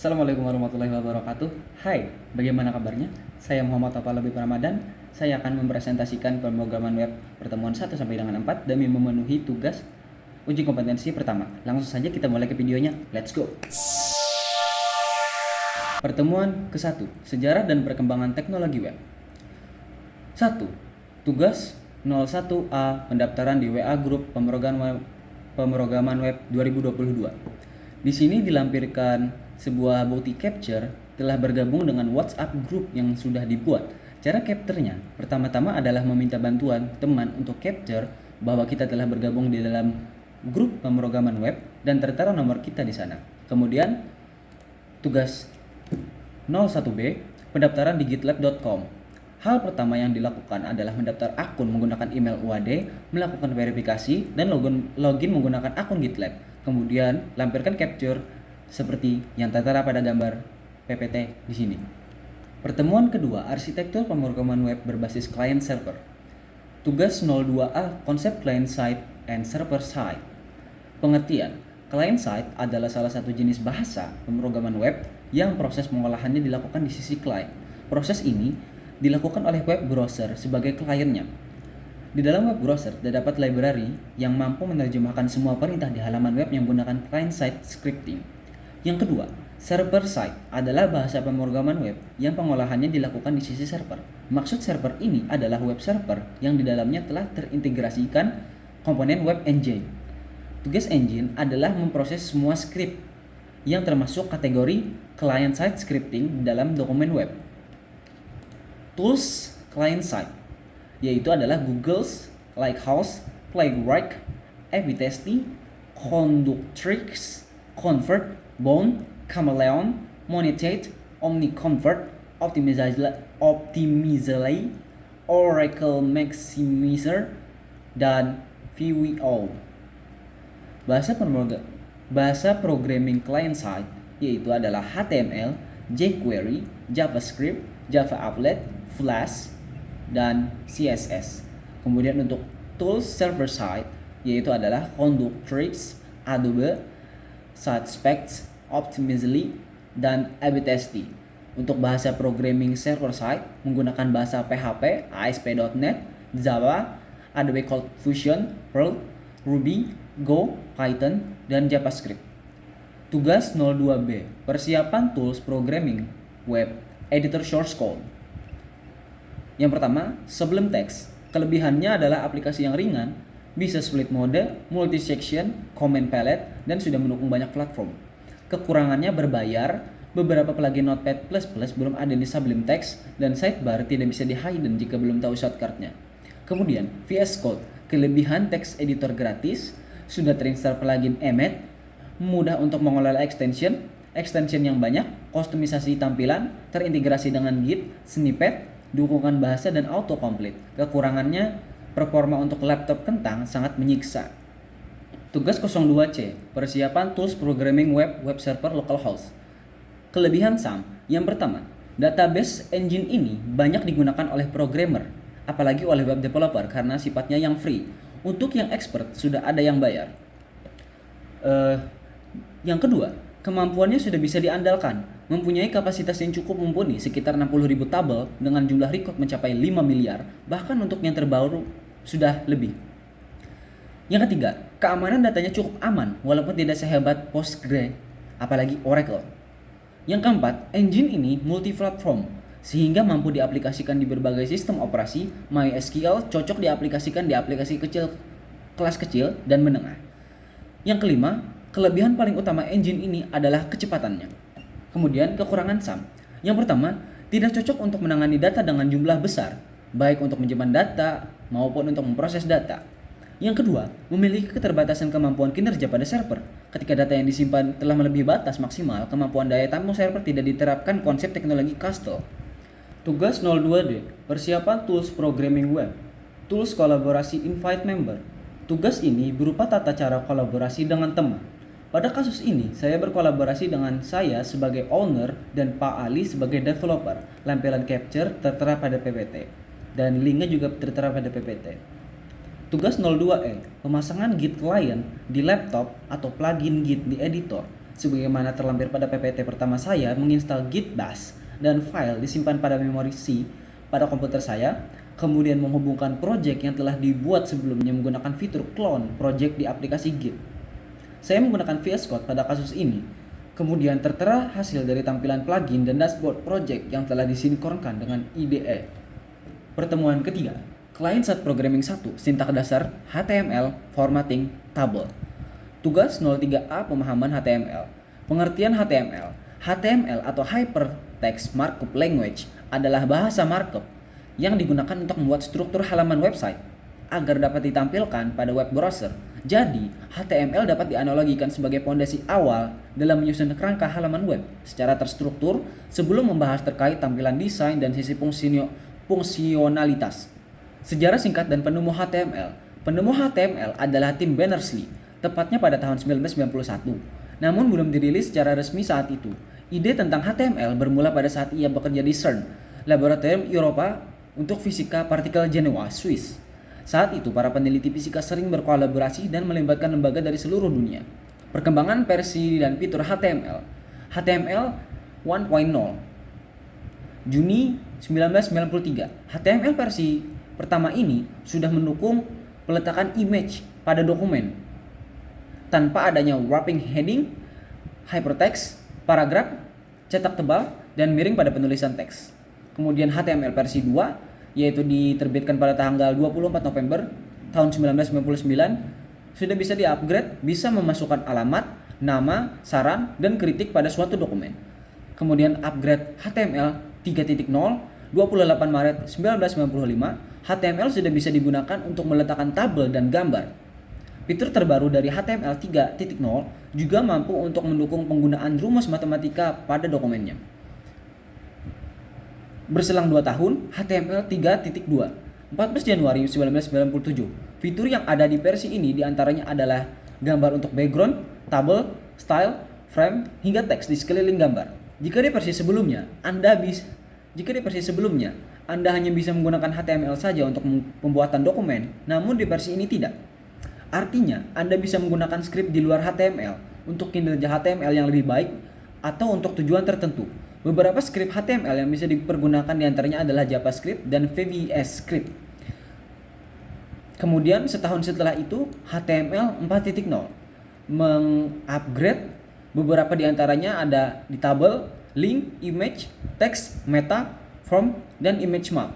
Assalamualaikum warahmatullahi wabarakatuh. Hai, bagaimana kabarnya? Saya Muhammad Apalabi Ramadan. Saya akan mempresentasikan pemrograman web pertemuan 1 sampai dengan 4 demi memenuhi tugas uji kompetensi pertama. Langsung saja kita mulai ke videonya. Let's go. Pertemuan ke-1, Sejarah dan Perkembangan Teknologi Web. 1. Tugas 01A pendaftaran di WA Group Pemrograman Web 2022. Di sini dilampirkan sebuah bukti capture telah bergabung dengan WhatsApp group yang sudah dibuat. Cara capture-nya pertama-tama adalah meminta bantuan teman untuk capture bahwa kita telah bergabung di dalam grup pemrograman web dan tertera nomor kita di sana. Kemudian tugas 01B pendaftaran di gitlab.com. Hal pertama yang dilakukan adalah mendaftar akun menggunakan email UAD, melakukan verifikasi dan login menggunakan akun GitLab. Kemudian lampirkan capture seperti yang tertera pada gambar PPT di sini. Pertemuan kedua, arsitektur pemrograman web berbasis client server. Tugas 02A, konsep client side and server side. Pengertian, client side adalah salah satu jenis bahasa pemrograman web yang proses pengolahannya dilakukan di sisi client. Proses ini dilakukan oleh web browser sebagai kliennya. Di dalam web browser terdapat library yang mampu menerjemahkan semua perintah di halaman web yang menggunakan client-side scripting. Yang kedua, server-side adalah bahasa pemrograman web yang pengolahannya dilakukan di sisi server. Maksud server ini adalah web server yang di dalamnya telah terintegrasikan komponen web engine. Tugas engine adalah memproses semua script yang termasuk kategori client-side scripting dalam dokumen web. Tools client-side yaitu adalah Google's Lighthouse, Playwright, A/B Testing, Conductrix, Convert, Bone, Chameleon, Monetate, OmniConvert, Optimizely, Oracle Maximizer, dan VWO. Bahasa programming client-side yaitu adalah HTML, jQuery, JavaScript, Java Applet, Flash, dan CSS. Kemudian untuk tools server side yaitu adalah Conductrix, Adobe, SiteSpecs, Optimizely, dan A/B Testing. Untuk bahasa programming server side menggunakan bahasa PHP, ASP.NET, Java, Adobe ColdFusion, Perl, Ruby, Go, Python, dan JavaScript. Tugas 02B, persiapan tools programming web editor source code. Yang pertama, Sublime Text. Kelebihannya adalah aplikasi yang ringan, bisa split mode, multi-section, comment palette, dan sudah mendukung banyak platform. Kekurangannya berbayar, beberapa plugin Notepad++ belum ada di Sublime Text, dan sidebar tidak bisa di-hidden jika belum tahu shortcut-nya. Kemudian, VS Code. Kelebihan text editor gratis, sudah terinstall plugin Emmet, mudah untuk mengelola extension yang banyak, kustomisasi tampilan, terintegrasi dengan Git, snippet, dukungan bahasa, dan autocomplete. Kekurangannya, performa untuk laptop kentang sangat menyiksa. Tugas 02C, persiapan tools programming web server localhost. Kelebihan SAM. Yang pertama, database engine ini banyak digunakan oleh programmer, apalagi oleh web developer karena sifatnya yang free. Untuk yang expert sudah ada yang bayar. Yang kedua, kemampuannya sudah bisa diandalkan, mempunyai kapasitas yang cukup mumpuni sekitar 60.000 tabel dengan jumlah record mencapai 5 miliar, bahkan untuk yang terbaru sudah lebih. Yang ketiga, keamanan datanya cukup aman walaupun tidak sehebat Postgre, apalagi Oracle. Yang keempat, engine ini multi-platform sehingga mampu diaplikasikan di berbagai sistem operasi. MySQL cocok diaplikasikan di aplikasi kecil, kelas kecil, dan menengah. Yang kelima, kelebihan paling utama engine ini adalah kecepatannya. Kemudian kekurangan SAM. Yang pertama, tidak cocok untuk menangani data dengan jumlah besar, baik untuk menyimpan data maupun untuk memproses data. Yang kedua, memiliki keterbatasan kemampuan kinerja pada server. Ketika data yang disimpan telah melebihi batas maksimal, kemampuan daya tampung server tidak diterapkan konsep teknologi Castle. Tugas 02D, persiapan tools programming web. Tools kolaborasi invite member. Tugas ini berupa tata cara kolaborasi dengan teman. Pada kasus ini, saya berkolaborasi dengan saya sebagai owner dan Pak Ali sebagai developer. Lampiran capture tertera pada PPT dan linknya juga tertera pada PPT. Tugas 02E, pemasangan Git client di laptop atau plugin Git di editor. Sebagaimana terlampir pada PPT pertama saya, menginstal git bash dan file disimpan pada memori C pada komputer saya, kemudian menghubungkan project yang telah dibuat sebelumnya menggunakan fitur clone project di aplikasi Git. Saya menggunakan VS Code pada kasus ini, kemudian tertera hasil dari tampilan plugin dan dashboard project yang telah disinkronkan dengan IDE. Pertemuan ketiga, Client-Side Programming 1, Sintak Dasar, HTML, Formatting, Table. Tugas 03A Pemahaman HTML. Pengertian HTML. HTML atau Hypertext Markup Language adalah bahasa markup yang digunakan untuk membuat struktur halaman website agar dapat ditampilkan pada web browser. Jadi, HTML dapat dianalogikan sebagai fondasi awal dalam menyusun kerangka halaman web secara terstruktur sebelum membahas terkait tampilan desain dan sisi fungsionalitas. Sejarah singkat dan penemu HTML. Penemu HTML adalah Tim Berners-Lee, tepatnya pada tahun 1991. Namun belum dirilis secara resmi saat itu. Ide tentang HTML bermula pada saat ia bekerja di CERN, Laboratorium Eropa untuk Fisika Partikel Jenewa, Swiss. Saat itu, para peneliti fisika sering berkolaborasi dan melibatkan lembaga dari seluruh dunia. Perkembangan versi dan fitur HTML. HTML 1.0 Juni 1993. HTML versi pertama ini sudah mendukung peletakan image pada dokumen tanpa adanya wrapping heading, hypertext, paragraf, cetak tebal, dan miring pada penulisan teks. Kemudian HTML versi 2, yaitu diterbitkan pada tanggal 24 November tahun 1999, sudah bisa di-upgrade, bisa memasukkan alamat, nama, saran, dan kritik pada suatu dokumen. Kemudian upgrade HTML 3.0, 28 Maret 1995, HTML sudah bisa digunakan untuk meletakkan tabel dan gambar. Fitur terbaru dari HTML 3.0 juga mampu untuk mendukung penggunaan rumus matematika pada dokumennya. Berselang 2 tahun, HTML 3.2, 14 Januari 1997. Fitur yang ada di versi ini diantaranya adalah gambar untuk background, tabel, style, frame, hingga teks di sekeliling gambar. Jika di versi sebelumnya, Anda hanya bisa menggunakan HTML saja untuk pembuatan dokumen, namun di versi ini tidak. Artinya, Anda bisa menggunakan skrip di luar HTML untuk kinerja HTML yang lebih baik atau untuk tujuan tertentu. Beberapa skrip HTML yang bisa dipergunakan diantaranya adalah JavaScript dan VS Script. Kemudian setahun setelah itu, HTML 4.0 mengupgrade beberapa diantaranya ada di tabel, link, image, text, meta, form, dan image map.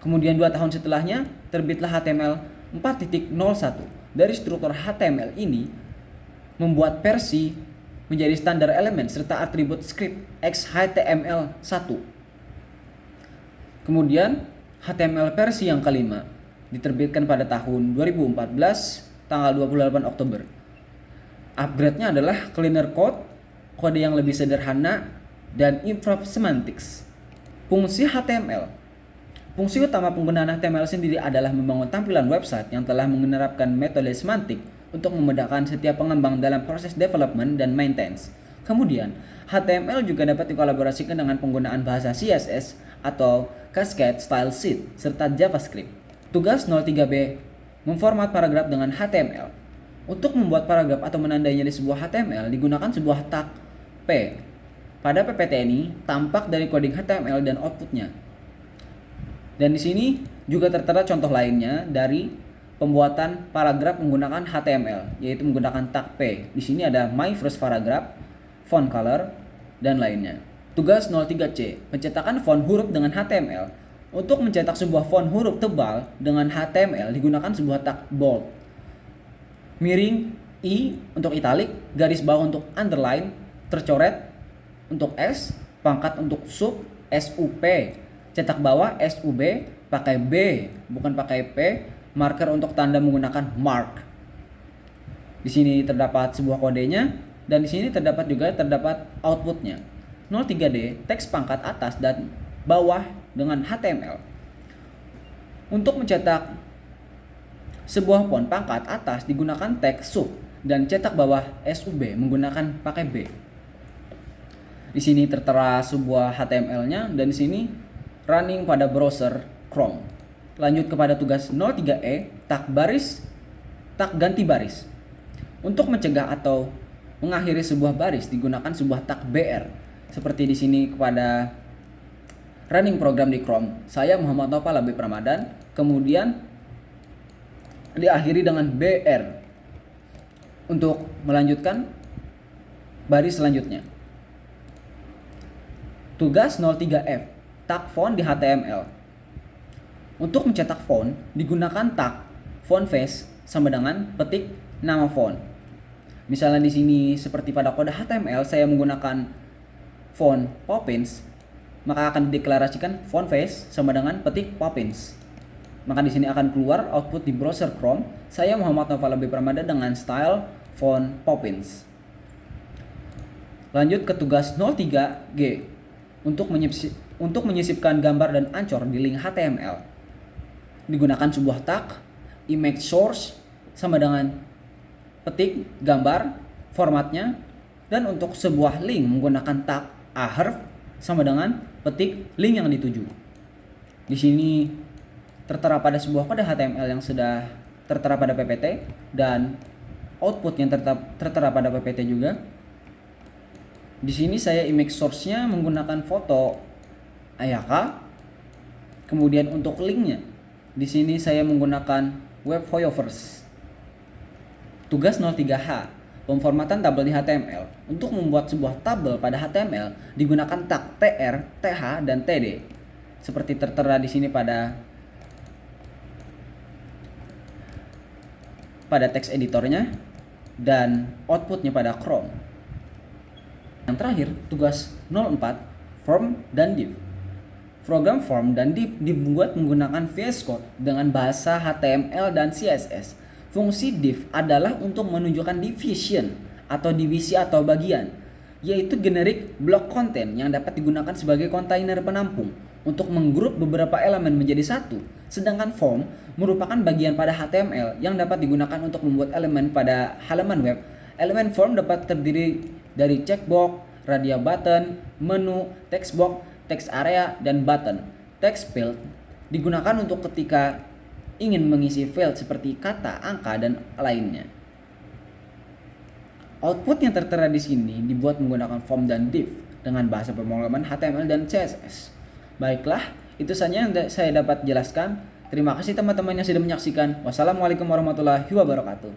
Kemudian 2 tahun setelahnya, terbitlah HTML 4.01. Dari struktur HTML ini membuat versi menjadi standar elemen serta atribut script XHTML1. Kemudian HTML versi yang kelima diterbitkan pada tahun 2014 tanggal 28 Oktober. Upgrade-nya adalah cleaner code, kode yang lebih sederhana, dan improved semantics. Fungsi HTML. Fungsi utama penggunaan HTML sendiri adalah membangun tampilan website yang telah menerapkan metode semantik untuk memudahkan setiap pengembang dalam proses development dan maintenance. Kemudian, HTML juga dapat dikolaborasikan dengan penggunaan bahasa CSS atau Cascade Style Sheet serta JavaScript. Tugas 03B memformat paragraf dengan HTML. Untuk membuat paragraf atau menandainya di sebuah HTML digunakan sebuah tag P. Pada PPT ini tampak dari coding HTML dan outputnya. Dan di sini juga tertera contoh lainnya dari pembuatan paragraf menggunakan HTML, yaitu menggunakan tag P. Di sini ada my first paragraph, font color, dan lainnya. Tugas 03C, pencetakan font huruf dengan HTML. Untuk mencetak sebuah font huruf tebal dengan HTML digunakan sebuah tag bold, miring I untuk italic, garis bawah untuk underline, tercoret untuk S, pangkat untuk sub, SUP, cetak bawah SUB, pakai B bukan pakai P, marker untuk tanda menggunakan mark. Di sini terdapat sebuah kodenya dan di sini terdapat outputnya. 03D, teks pangkat atas dan bawah dengan HTML. Untuk mencetak sebuah font pangkat atas digunakan teks sub dan cetak bawah SUB menggunakan pakai B. Di sini tertera sebuah HTML-nya dan di sini running pada browser Chrome. Lanjut kepada tugas 03E, tag ganti baris. Untuk mencegah atau mengakhiri sebuah baris digunakan sebuah tag BR. Seperti di sini kepada running program di Chrome. Saya Muhammad Nopal Habib Ramadan, kemudian diakhiri dengan BR untuk melanjutkan baris selanjutnya. Tugas 03F, tag font di HTML. Untuk mencetak font digunakan tag font face sama dengan petik nama font. Misalnya di sini seperti pada kode HTML saya menggunakan font Poppins, maka akan dideklarasikan font face sama dengan petik Poppins. Maka di sini akan keluar output di browser Chrome. Saya Muhammad Nopal Habib Ramadan dengan style font Poppins. Lanjut ke tugas 03G untuk menyisipkan gambar dan ancor di link HTML. Digunakan sebuah tag image source sama dengan petik gambar formatnya, dan untuk sebuah link menggunakan tag ahref sama dengan petik link yang dituju. Di sini tertera pada sebuah kode HTML yang sudah tertera pada PPT dan output yang tertera pada PPT juga. Di sini saya image source-nya menggunakan foto Ayaka. Kemudian untuk linknya, di sini saya menggunakan web voiceovers. Tugas 03H, pemformatan tabel di HTML. Untuk membuat sebuah tabel pada HTML digunakan tag tr, th, dan td. Seperti tertera di sini pada teks editornya dan outputnya pada Chrome. Yang terakhir, tugas 04, form dan div. Program form dan div dibuat menggunakan VS Code dengan bahasa HTML dan CSS. Fungsi div adalah untuk menunjukkan division atau divisi atau bagian, yaitu generic block content yang dapat digunakan sebagai kontainer penampung untuk menggrup beberapa elemen menjadi satu. Sedangkan form merupakan bagian pada HTML yang dapat digunakan untuk membuat elemen pada halaman web. Elemen form dapat terdiri dari checkbox, radial button, menu, text box, text area, dan button. Text field digunakan untuk ketika ingin mengisi field seperti kata, angka, dan lainnya. Output yang tertera di sini dibuat menggunakan form dan div dengan bahasa pemrograman HTML dan CSS. Baiklah, itu saja yang saya dapat jelaskan. Terima kasih teman-teman yang sudah menyaksikan. Wassalamualaikum warahmatullahi wabarakatuh.